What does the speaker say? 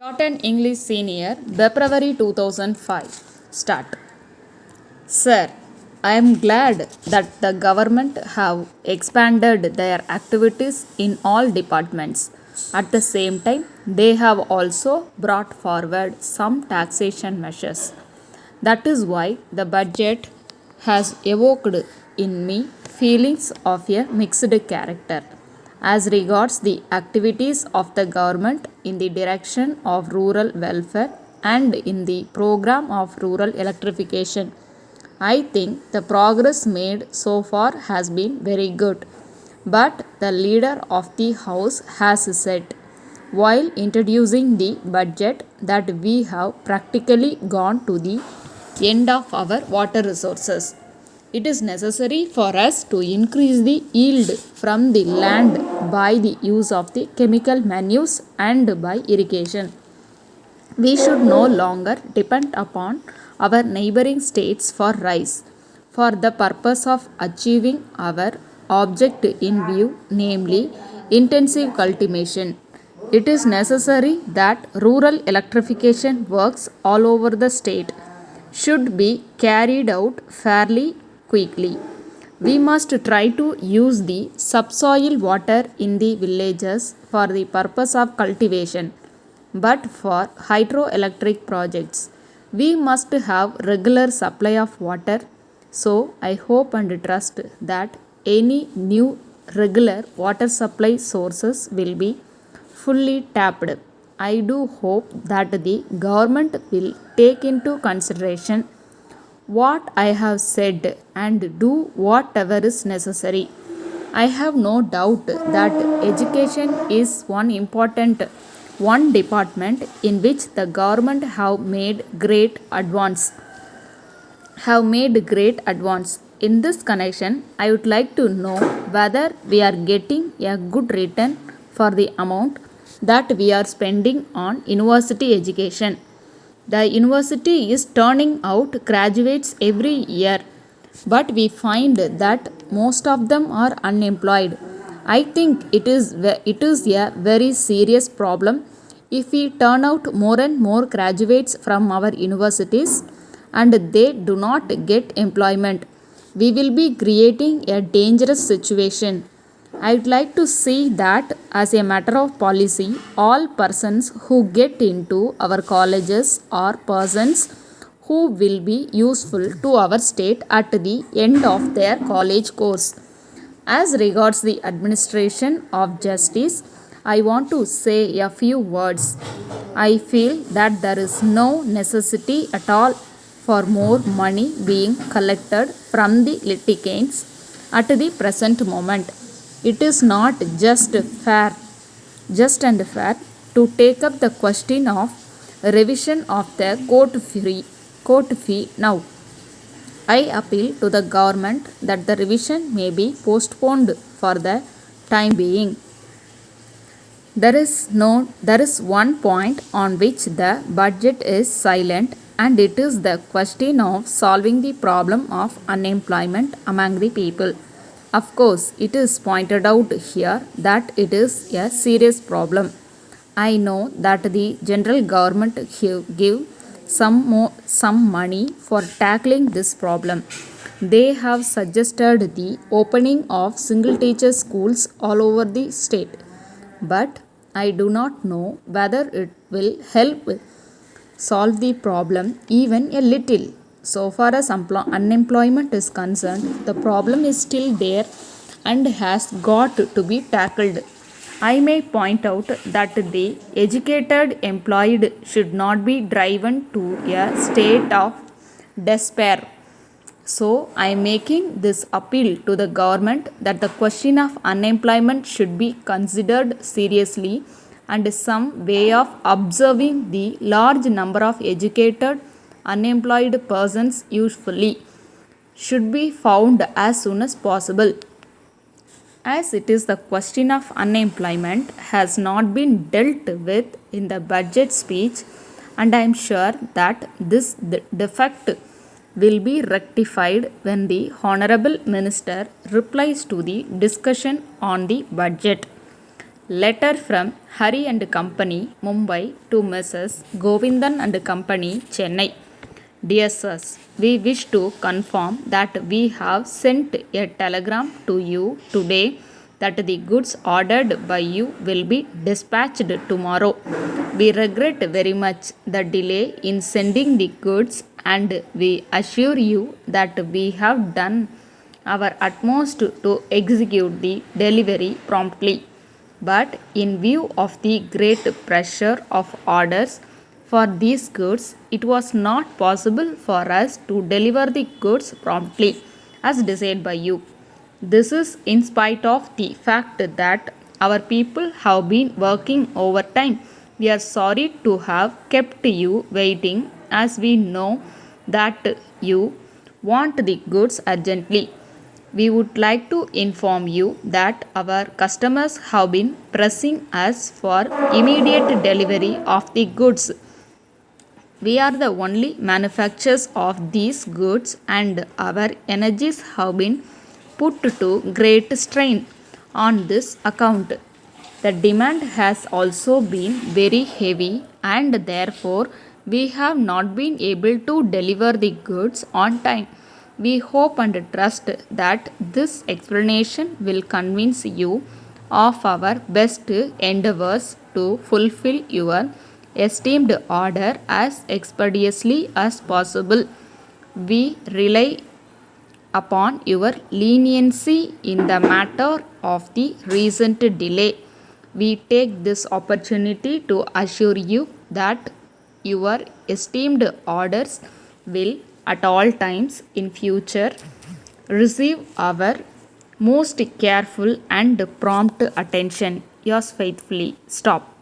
Shorthand English Senior, February 2005. Start. Sir, I am glad that the government have expanded their activities in all departments. At the same time, they have also brought forward some taxation measures. That is why the budget has evoked in me feelings of a mixed character. As regards the activities of the government in the direction of rural welfare and in the program of rural electrification, I think the progress made so far has been very good. But the leader of the house has said, while introducing the budget, that we have practically gone to the end of our water resources. It is necessary for us to increase the yield from the land by the use of the chemical manures and by irrigation. We should no longer depend upon our neighboring states for rice. For the purpose of achieving our object in view, namely intensive cultivation, it is necessary that rural electrification works all over the state should be carried out fairly quickly. We must try to use the subsoil water in the villages for the purpose of cultivation. But for hydroelectric projects, we must have regular supply of water. So I hope and trust that any new regular water supply sources will be fully tapped. I do hope that the government will take into consideration what I have said and do whatever is necessary. I have no doubt that education is one department in which the government have made great advance. In this connection, I would like to know whether we are getting a good return for the amount that we are spending on university education. The university is turning out graduates every year, but we find that most of them are unemployed. I think it is a very serious problem if we turn out more and more graduates from our universities and they do not get employment. We will be creating a dangerous situation. I would like to see that as a matter of policy, all persons who get into our colleges are persons who will be useful to our state at the end of their college course. As regards the administration of justice, I want to say a few words. I feel that there is no necessity at all for more money being collected from the litigants at the present moment. It is not just and fair to take up the question of revision of the court fee now. I appeal to the government that the revision may be postponed for the time being. There is one point on which the budget is silent, and it is the question of solving the problem of unemployment among the people. Of course, it is pointed out here that it is a serious problem. I know that the general government give some money for tackling this problem. They have suggested the opening of single teacher schools all over the state. But I do not know whether it will help solve the problem even a little. So far as unemployment is concerned, the problem is still there and has got to be tackled. I may point out that the educated employed should not be driven to a state of despair. So I am making this appeal to the government that the question of unemployment should be considered seriously, and some way of observing the large number of educated unemployed persons usefully should be found as soon as possible. As it is, the question of unemployment has not been dealt with in the budget speech, and I am sure that this defect will be rectified when the Honorable Minister replies to the discussion on the budget. Letter from Hari and Company, Mumbai to Mrs. Govindan and Company, Chennai. Dear sirs, we wish to confirm that we have sent a telegram to you today that the goods ordered by you will be dispatched tomorrow. We regret very much the delay in sending the goods and we assure you that we have done our utmost to execute the delivery promptly. But in view of the great pressure of orders for these goods, it was not possible for us to deliver the goods promptly as desired by you. This is in spite of the fact that our people have been working overtime. We are sorry to have kept you waiting as we know that you want the goods urgently. We would like to inform you that our customers have been pressing us for immediate delivery of the goods. We are the only manufacturers of these goods and our energies have been put to great strain on this account. The demand has also been very heavy and therefore we have not been able to deliver the goods on time. We hope and trust that this explanation will convince you of our best endeavors to fulfill your esteemed order as expeditiously as possible. We rely upon your leniency in the matter of the recent delay. We take this opportunity to assure you that your esteemed orders will at all times in future receive our most careful and prompt attention. Yours faithfully. Stop.